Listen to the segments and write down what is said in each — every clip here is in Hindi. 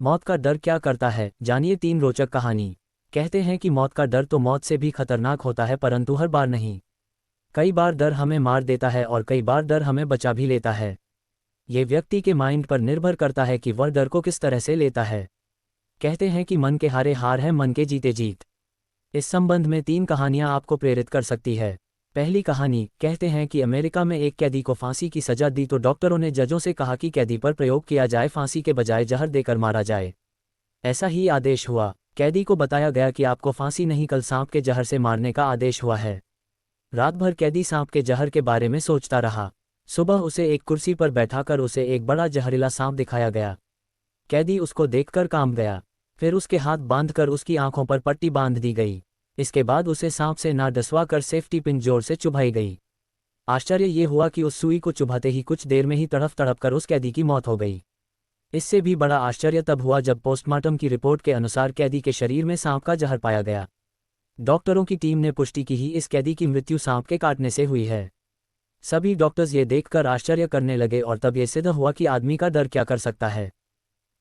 मौत का डर क्या करता है, जानिए 3 रोचक कहानी। कहते हैं कि मौत का डर तो मौत से भी खतरनाक होता है, परंतु हर बार नहीं। कई बार डर हमें मार देता है और कई बार डर हमें बचा भी लेता है। ये व्यक्ति के माइंड पर निर्भर करता है कि वह डर को किस तरह से लेता है। कहते हैं कि मन के हारे हार है, मन के जीते जीत। इस संबंध में 3 कहानियां आपको प्रेरित कर सकती है। पहली कहानी, कहते हैं कि अमेरिका में एक कैदी को फांसी की सजा दी तो डॉक्टरों ने जजों से कहा कि कैदी पर प्रयोग किया जाए, फांसी के बजाय जहर देकर मारा जाए। ऐसा ही आदेश हुआ। कैदी को बताया गया कि आपको फांसी नहीं, कल सांप के जहर से मारने का आदेश हुआ है। रात भर कैदी सांप के जहर के बारे में सोचता रहा। सुबह उसे एक कुर्सी पर बैठाकर उसे एक बड़ा जहरीला सांप दिखाया गया। कैदी उसको देखकर कांप गया। फिर उसके हाथ बांधकर उसकी आंखों पर पट्टी बांध दी गई। इसके बाद उसे सांप से ना डसवा कर सेफ्टी पिन जोर से चुभाई गई। आश्चर्य ये हुआ कि उस सुई को चुभाते ही कुछ देर में ही तड़प तड़प कर उस कैदी की मौत हो गई। इससे भी बड़ा आश्चर्य तब हुआ जब पोस्टमार्टम की रिपोर्ट के अनुसार कैदी के शरीर में सांप का जहर पाया गया। डॉक्टरों की टीम ने पुष्टि की, ही इस कैदी की मृत्यु सांप के काटने से हुई है। सभी डॉक्टर्स ये देखकर आश्चर्य करने लगे और तब ये सिद्ध हुआ कि आदमी का डर क्या कर सकता है।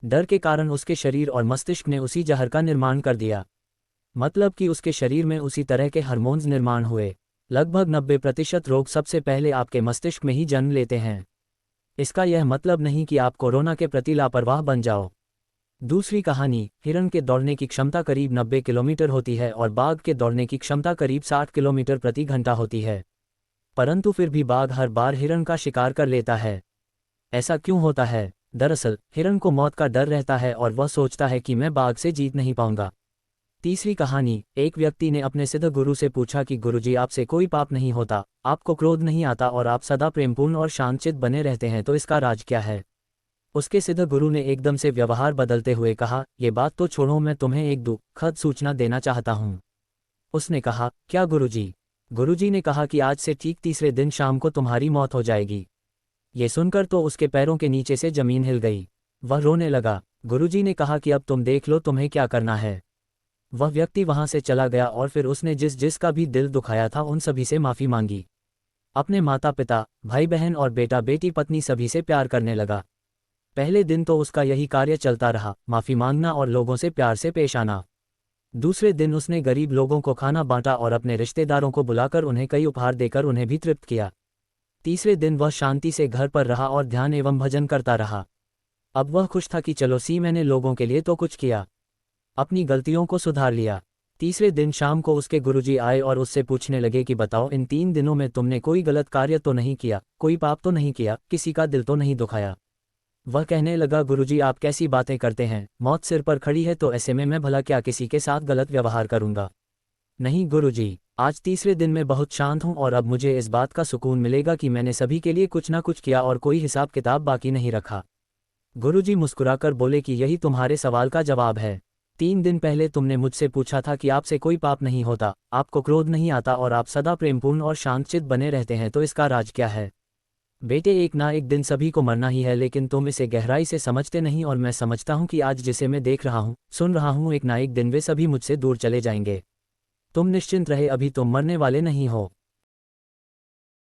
डर के कारण उसके शरीर और मस्तिष्क ने उसी जहर का निर्माण कर दिया। मतलब कि उसके शरीर में उसी तरह के हार्मोन्स निर्माण हुए। लगभग 90% रोग सबसे पहले आपके मस्तिष्क में ही जन्म लेते हैं। इसका यह मतलब नहीं कि आप कोरोना के प्रति लापरवाह बन जाओ। दूसरी कहानी, हिरण के दौड़ने की क्षमता करीब 90 किलोमीटर होती है और बाघ के दौड़ने की क्षमता करीब 60 किलोमीटर प्रति घंटा होती है। परंतु फिर भी बाघ हर बार हिरण का शिकार कर लेता है। ऐसा क्यों होता है? दरअसल हिरण को मौत का डर रहता है और वह सोचता है कि मैं बाघ से जीत नहीं पाऊंगा। तीसरी कहानी, एक व्यक्ति ने अपने सिद्ध गुरु से पूछा कि गुरुजी, आपसे कोई पाप नहीं होता, आपको क्रोध नहीं आता और आप सदा प्रेमपूर्ण और शांतचित्त बने रहते हैं, तो इसका राज क्या है? उसके सिद्ध गुरु ने एकदम से व्यवहार बदलते हुए कहा, ये बात तो छोड़ो, मैं तुम्हें एक दुखद सूचना देना चाहता हूँ। उसने कहा, क्या गुरुजी? गुरुजी ने कहा कि आज से ठीक तीसरे दिन शाम को तुम्हारी मौत हो जाएगी। ये सुनकर तो उसके पैरों के नीचे से जमीन हिल गई। वह रोने लगा। गुरुजी ने कहा कि अब तुम देख लो तुम्हें क्या करना है। वह व्यक्ति वहां से चला गया और फिर उसने जिसका भी दिल दुखाया था उन सभी से माफ़ी मांगी। अपने माता पिता, भाई बहन और बेटा बेटी पत्नी सभी से प्यार करने लगा। पहले दिन तो उसका यही कार्य चलता रहा, माफ़ी मांगना और लोगों से प्यार से पेश आना। दूसरे दिन उसने गरीब लोगों को खाना बांटा और अपने रिश्तेदारों को बुलाकर उन्हें कई उपहार देकर उन्हें भी तृप्त किया। तीसरे दिन वह शांति से घर पर रहा और ध्यान एवं भजन करता रहा। अब वह खुश था कि चलो मैंने लोगों के लिए तो कुछ किया, अपनी गलतियों को सुधार लिया। तीसरे दिन शाम को उसके गुरुजी आए और उससे पूछने लगे कि बताओ, इन 3 दिनों में तुमने कोई गलत कार्य तो नहीं किया, कोई पाप तो नहीं किया, किसी का दिल तो नहीं दुखाया? वह कहने लगा, गुरुजी आप कैसी बातें करते हैं, मौत सिर पर खड़ी है, तो ऐसे में मैं भला क्या किसी के साथ गलत व्यवहार करूंगा? नहीं गुरुजी, आज तीसरे दिन में बहुत शांत हूं और अब मुझे इस बात का सुकून मिलेगा कि मैंने सभी के लिए कुछ ना कुछ किया और कोई हिसाब किताब बाकी नहीं रखा। गुरुजी मुस्कुराकर बोले कि यही तुम्हारे सवाल का जवाब है। 3 दिन पहले तुमने मुझसे पूछा था कि आपसे कोई पाप नहीं होता, आपको क्रोध नहीं आता और आप सदा प्रेमपूर्ण और शांतचित्त बने रहते हैं, तो इसका राज क्या है? बेटे, एक ना एक दिन सभी को मरना ही है, लेकिन तुम इसे गहराई से समझते नहीं और मैं समझता हूँ कि आज जिसे मैं देख रहा हूँ, सुन रहा हूँ, एक ना एक दिन वे सभी मुझसे दूर चले जाएंगे। तुम निश्चिंत रहे, अभी तुम मरने वाले नहीं हो।